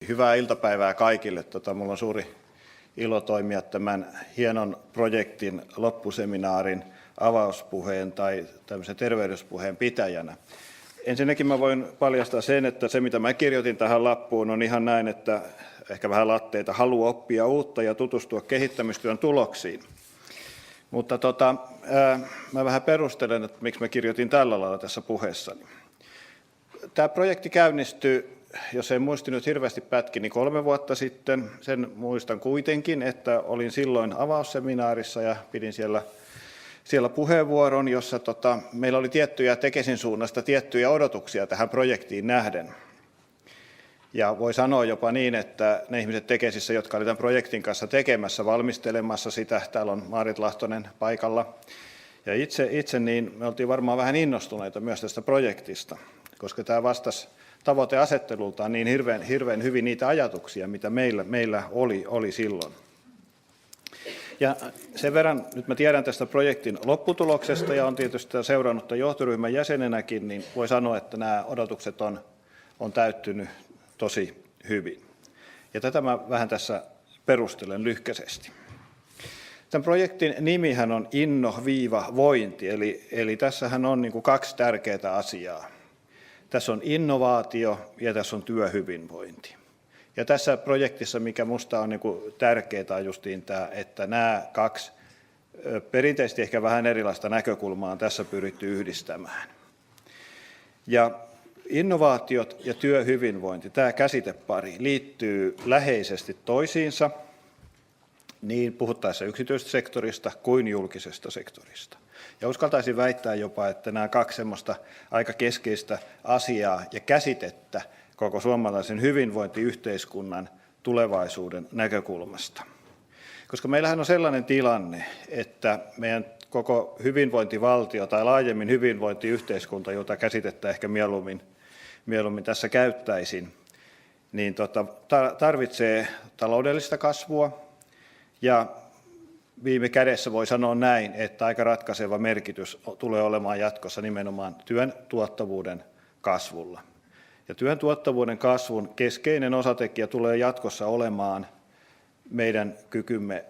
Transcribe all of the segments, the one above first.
Hyvää iltapäivää kaikille. Minulla on suuri ilo toimia tämän hienon projektin loppuseminaarin avauspuheen tai tämmöisen tervehdyspuheen pitäjänä. Ensinnäkin mä voin paljastaa sen, että se mitä mä kirjoitin tähän lappuun on ihan näin, että ehkä vähän latteita, halu oppia uutta ja tutustua kehittämistyön tuloksiin. Mutta mä vähän perustelen, että miksi mä kirjoitin tällä lailla tässä puheessani. Tämä projekti käynnistyi, jos ei muisti nyt hirveästi pätki, niin 3 vuotta sitten. Sen muistan kuitenkin, että olin silloin avausseminaarissa ja pidin siellä puheenvuoron, jossa meillä oli tiettyjä Tekesin suunnasta tiettyjä odotuksia tähän projektiin nähden. Ja voi sanoa jopa niin, että ne ihmiset Tekesissä, jotka olivat tämän projektin kanssa tekemässä, valmistelemassa sitä, täällä on Maarit Lahtonen paikalla, ja itse niin me oltiin varmaan vähän innostuneita myös tästä projektista, koska tämä vastasi tavoiteasettelultaan niin hirveän hyvin niitä ajatuksia, mitä meillä oli silloin. Ja sen verran, nyt mä tiedän tästä projektin lopputuloksesta ja on tietysti seurannut johtoryhmän jäsenenäkin, niin voi sanoa, että nämä odotukset on täyttynyt tosi hyvin. Ja tätä mä vähän tässä perustelen lyhkäisesti. Tämän projektin nimihän on Inno-vointi, eli tässähän on niin kuin 2 tärkeää asiaa. Tässä on innovaatio ja tässä on työhyvinvointi. Ja tässä projektissa, mikä minusta on niin kuin tärkeää, on justiin tämä, että nämä 2 perinteisesti ehkä vähän erilaista näkökulmaa on tässä pyritty yhdistämään. Ja innovaatiot ja työhyvinvointi, tämä käsitepari liittyy läheisesti toisiinsa, niin puhuttaessa yksityisestä sektorista kuin julkisesta sektorista. Ja uskaltaisin väittää jopa, että nämä 2 semmoista aika keskeistä asiaa ja käsitettä koko suomalaisen hyvinvointiyhteiskunnan tulevaisuuden näkökulmasta. Koska meillähän on sellainen tilanne, että meidän koko hyvinvointivaltio tai laajemmin hyvinvointiyhteiskunta, jota käsitettä ehkä mieluummin tässä käyttäisin, niin tarvitsee taloudellista kasvua ja viime kädessä voi sanoa näin, että aika ratkaiseva merkitys tulee olemaan jatkossa nimenomaan työn tuottavuuden kasvulla. Ja työn tuottavuuden kasvun keskeinen osatekijä tulee jatkossa olemaan meidän kykymme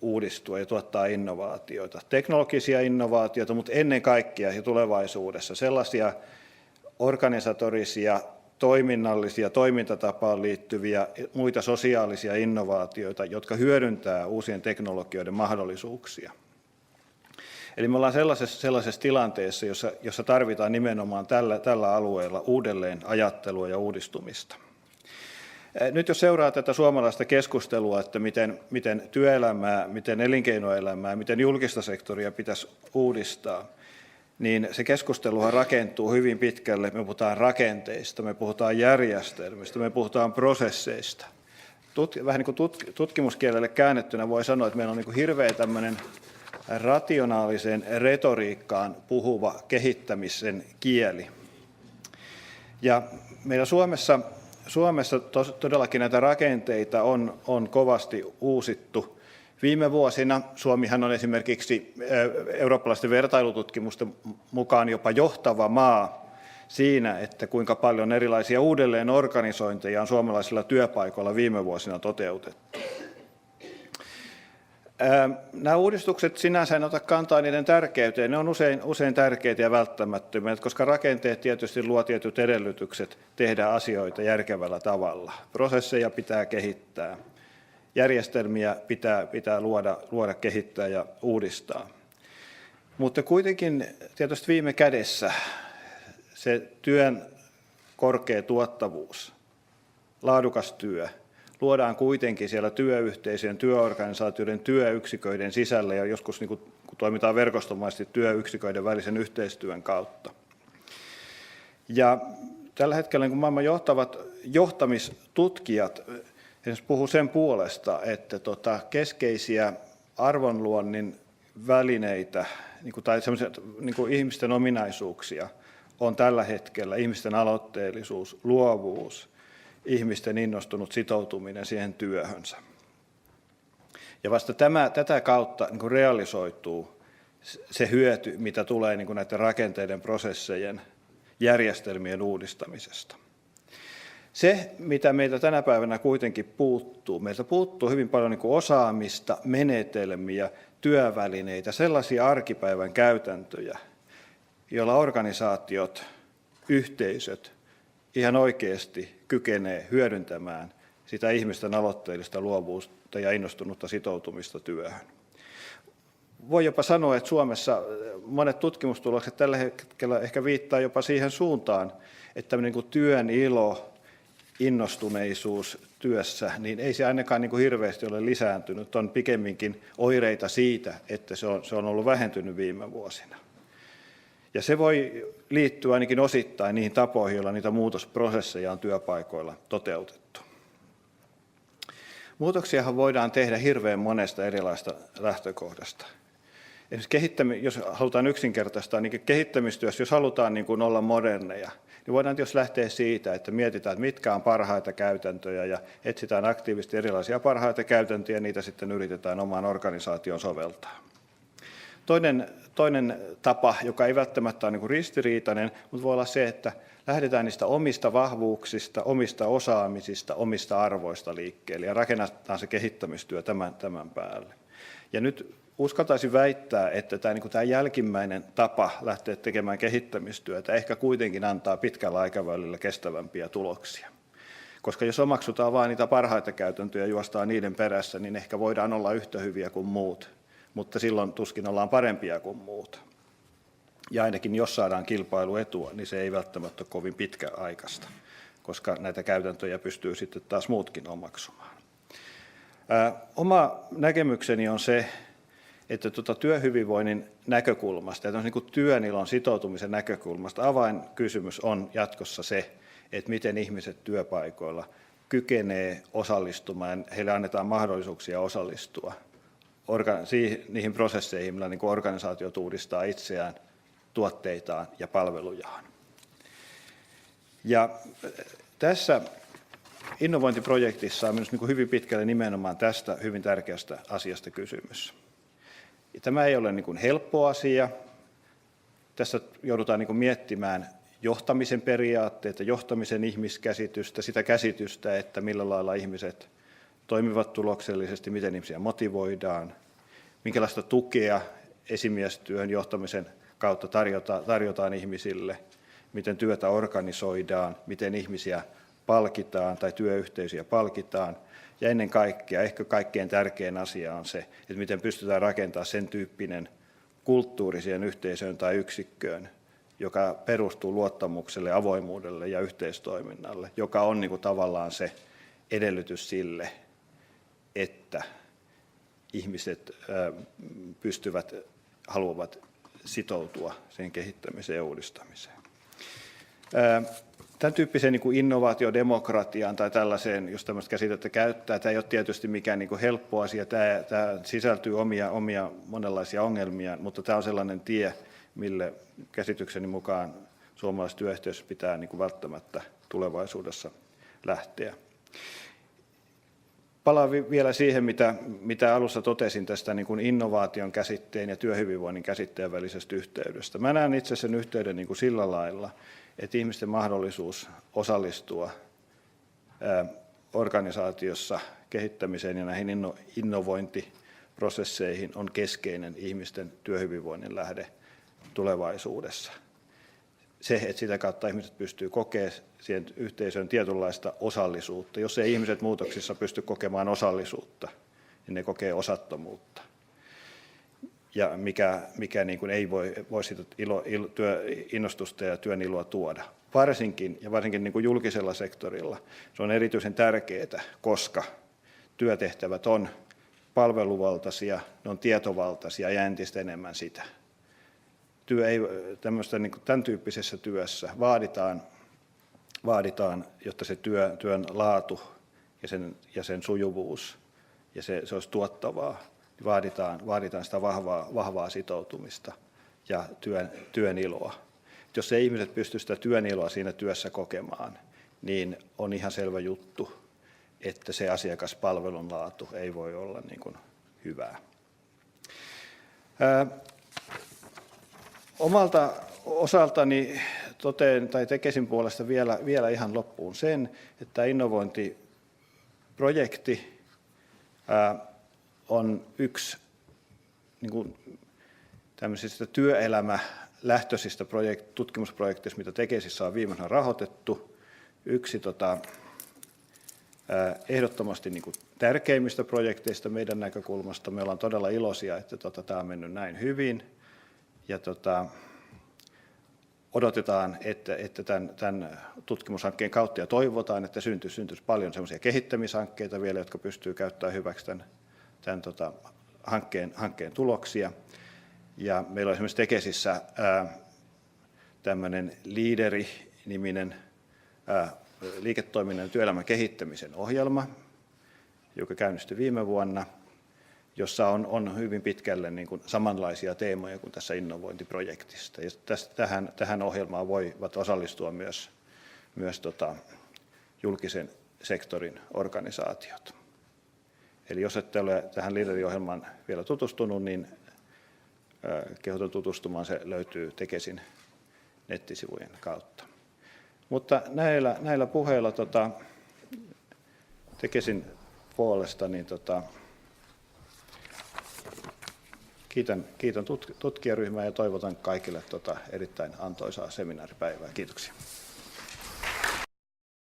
uudistua ja tuottaa innovaatioita, teknologisia innovaatioita, mutta ennen kaikkea ja tulevaisuudessa sellaisia organisatorisia, toiminnallisia, toimintatapaan liittyviä muita sosiaalisia innovaatioita, jotka hyödyntää uusien teknologioiden mahdollisuuksia. Eli me ollaan sellaisessa tilanteessa, jossa tarvitaan nimenomaan tällä alueella uudelleen ajattelua ja uudistumista. Nyt jos seuraa tätä suomalaista keskustelua, että miten työelämää, miten elinkeinoelämää, miten julkista sektoria pitäisi uudistaa, niin se keskusteluhan rakentuu hyvin pitkälle. Me puhutaan rakenteista, me puhutaan järjestelmistä, me puhutaan prosesseista. Vähän niin kuin tutkimuskielelle käännettynä voi sanoa, että meillä on niin kuin hirveä tämmöinen rationaaliseen retoriikkaan puhuva kehittämisen kieli. Ja meillä Suomessa todellakin näitä rakenteita on kovasti uusittu. Viime vuosina Suomihan on esimerkiksi eurooppalaisten vertailututkimusten mukaan jopa johtava maa siinä, että kuinka paljon erilaisia uudelleenorganisointeja on suomalaisilla työpaikoilla viime vuosina toteutettu. Nämä uudistukset sinänsä en ota kantaa niiden tärkeyteen, ne on usein tärkeitä ja välttämättömiä, koska rakenteet tietysti luo tietyt edellytykset tehdä asioita järkevällä tavalla. Prosesseja pitää kehittää, järjestelmiä pitää luoda, kehittää ja uudistaa. Mutta kuitenkin tietysti viime kädessä se työn korkea tuottavuus, laadukas työ, luodaan kuitenkin siellä työyhteisöjen, työorganisaatioiden, työyksiköiden sisällä ja joskus niin kun toimitaan verkostomaisesti työyksiköiden välisen yhteistyön kautta. Ja tällä hetkellä niin maailman johtavat johtamistutkijat puhuu sen puolesta, että keskeisiä arvonluonnin välineitä tai ihmisten ominaisuuksia on tällä hetkellä ihmisten aloitteellisuus, luovuus, ihmisten innostunut sitoutuminen siihen työhönsä. Ja vasta tätä kautta niin kuin realisoituu se hyöty, mitä tulee niin kuin näiden rakenteiden, prosessejen, järjestelmien uudistamisesta. Se, mitä meiltä tänä päivänä kuitenkin puuttuu, meiltä puuttuu hyvin paljon niin kuin osaamista, menetelmiä, työvälineitä, sellaisia arkipäivän käytäntöjä, joilla organisaatiot, yhteisöt ihan oikeasti kykenee hyödyntämään sitä ihmisten aloitteellista luovuutta ja innostunutta sitoutumista työhön. Voi jopa sanoa, että Suomessa monet tutkimustulokset tällä hetkellä ehkä viittaa jopa siihen suuntaan, että tämmöinen niin kuin työn ilo, innostuneisuus työssä, niin ei se ainakaan niin kuin hirveästi ole lisääntynyt. On pikemminkin oireita siitä, että se on ollut vähentynyt viime vuosina. Ja se voi liittyä ainakin osittain niihin tapoihin, joilla niitä muutosprosesseja on työpaikoilla toteutettu. Muutoksiahan voidaan tehdä hirveän monesta erilaista lähtökohdasta. Esimerkiksi jos halutaan yksinkertaistaa, niin kehittämistyössä, jos halutaan niin kuin olla moderneja, niin voidaan jos lähteä siitä, että mietitään, että mitkä on parhaita käytäntöjä ja etsitään aktiivisesti erilaisia parhaita käytäntöjä ja niitä sitten yritetään omaan organisaatioon soveltaa. Toinen tapa, joka ei välttämättä ole niin kuin ristiriitainen, mutta voi olla se, että lähdetään niistä omista vahvuuksista, omista osaamisista, omista arvoista liikkeelle ja rakennetaan se kehittämistyö tämän päälle. Ja nyt uskaltaisin väittää, että tämä jälkimmäinen tapa lähteä tekemään kehittämistyötä ehkä kuitenkin antaa pitkällä aikavälillä kestävämpiä tuloksia. Koska jos omaksutaan vain niitä parhaita käytäntöjä ja juostaan niiden perässä, niin ehkä voidaan olla yhtä hyviä kuin muut, mutta silloin tuskin ollaan parempia kuin muut. Ja ainakin jos saadaan kilpailuetua, niin se ei välttämättä ole kovin pitkäaikaista, koska näitä käytäntöjä pystyy sitten taas muutkin omaksumaan. Oma näkemykseni on se, että työhyvinvoinnin näkökulmasta ja niin kuin työnilon sitoutumisen näkökulmasta avainkysymys on jatkossa se, että miten ihmiset työpaikoilla kykenee osallistumaan, heille annetaan mahdollisuuksia osallistua niihin prosesseihin, millä niin kuin organisaatiot uudistaa itseään, tuotteitaan ja palvelujaan. Ja tässä innovointiprojektissa on minusta niin hyvin pitkälle nimenomaan tästä hyvin tärkeästä asiasta kysymys. Tämä ei ole niin kuin helppo asia. Tässä joudutaan niin kuin miettimään johtamisen periaatteita, johtamisen ihmiskäsitystä, sitä käsitystä, että millä lailla ihmiset toimivat tuloksellisesti, miten ihmisiä motivoidaan, minkälaista tukea esimiestyön johtamisen kautta tarjotaan ihmisille, miten työtä organisoidaan, miten ihmisiä palkitaan tai työyhteisöjä palkitaan. Ja ennen kaikkea, ehkä kaikkein tärkein asia on se, että miten pystytään rakentamaan sen tyyppinen kulttuuri siihen yhteisöön tai yksikköön, joka perustuu luottamukselle, avoimuudelle ja yhteistoiminnalle, joka on niin kuin tavallaan se edellytys sille, että ihmiset haluavat sitoutua siihen kehittämiseen ja uudistamiseen. Tämän tyyppiseen niin kuin innovaatiodemokratiaan tai tällaiseen, jos tämmöistä käsitettä käyttää, tämä ei ole tietysti mikään niin kuin helppo asia, tämä sisältyy omia monenlaisia ongelmia, mutta tämä on sellainen tie, mille käsitykseni mukaan suomalaisessa työyhteisössä pitää niin kuin välttämättä tulevaisuudessa lähteä. Palaan vielä siihen, mitä alussa totesin tästä niin kuin innovaation käsitteen ja työhyvinvoinnin käsitteen välisestä yhteydestä. Mä näen itse sen yhteyden niin kuin sillä lailla, että ihmisten mahdollisuus osallistua organisaatiossa kehittämiseen ja näihin innovointiprosesseihin on keskeinen ihmisten työhyvinvoinnin lähde tulevaisuudessa. Se, että sitä kautta ihmiset pystyy kokemaan siihen yhteisöön tietynlaista osallisuutta. Jos ei ihmiset muutoksissa pysty kokemaan osallisuutta, niin ne kokee osattomuutta. Ja mikä niin kuin ei voi sitä innostusta ja työn iloa tuoda. Varsinkin niin kuin julkisella sektorilla se on erityisen tärkeää, koska työtehtävät on palveluvaltaisia, ne on tietovaltaisia ja entistä enemmän sitä. Niin kuin tämän tyyppisessä työssä vaaditaan, jotta se työn laatu ja sen sujuvuus ja se olisi tuottavaa, niin vaaditaan sitä vahvaa sitoutumista ja työn iloa. Jos ei ihmiset pysty sitä työn iloa siinä työssä kokemaan, niin on ihan selvä juttu, että se asiakaspalvelun laatu ei voi olla niin kuin hyvää. Omalta osaltani totean tai Tekesin puolesta vielä ihan loppuun sen, että innovointiprojekti on yksi niin kuin tämmöisistä työelämälähtöisistä tutkimusprojekteista, mitä Tekesissä on viimeinen rahoitettu. Yksi ehdottomasti niin kuin tärkeimmistä projekteista meidän näkökulmasta. Me ollaan todella iloisia, että tämä on mennyt näin hyvin. Ja odotetaan, että tämän tutkimushankkeen kautta ja toivotaan, että syntyisi paljon sellaisia kehittämishankkeita vielä, jotka pystyy käyttämään hyväksi tämän hankkeen tuloksia. Ja meillä on esimerkiksi Tekesissä tämmöinen Leaderi-niminen liiketoiminnan ja työelämän kehittämisen ohjelma, joka käynnistyi viime vuonna, jossa on hyvin pitkälle niin kuin samanlaisia teemoja kuin tässä innovointiprojektista. Ja tähän ohjelmaan voivat osallistua myös julkisen sektorin organisaatiot. Eli jos ette ole tähän Leaderi-ohjelmaan vielä tutustunut, niin kehotan tutustumaan, se löytyy Tekesin nettisivujen kautta. Mutta näillä puheilla Tekesin puolesta niin kiitän tutkijaryhmää ja toivotan kaikille erittäin antoisaa seminaaripäivää. Kiitoksia.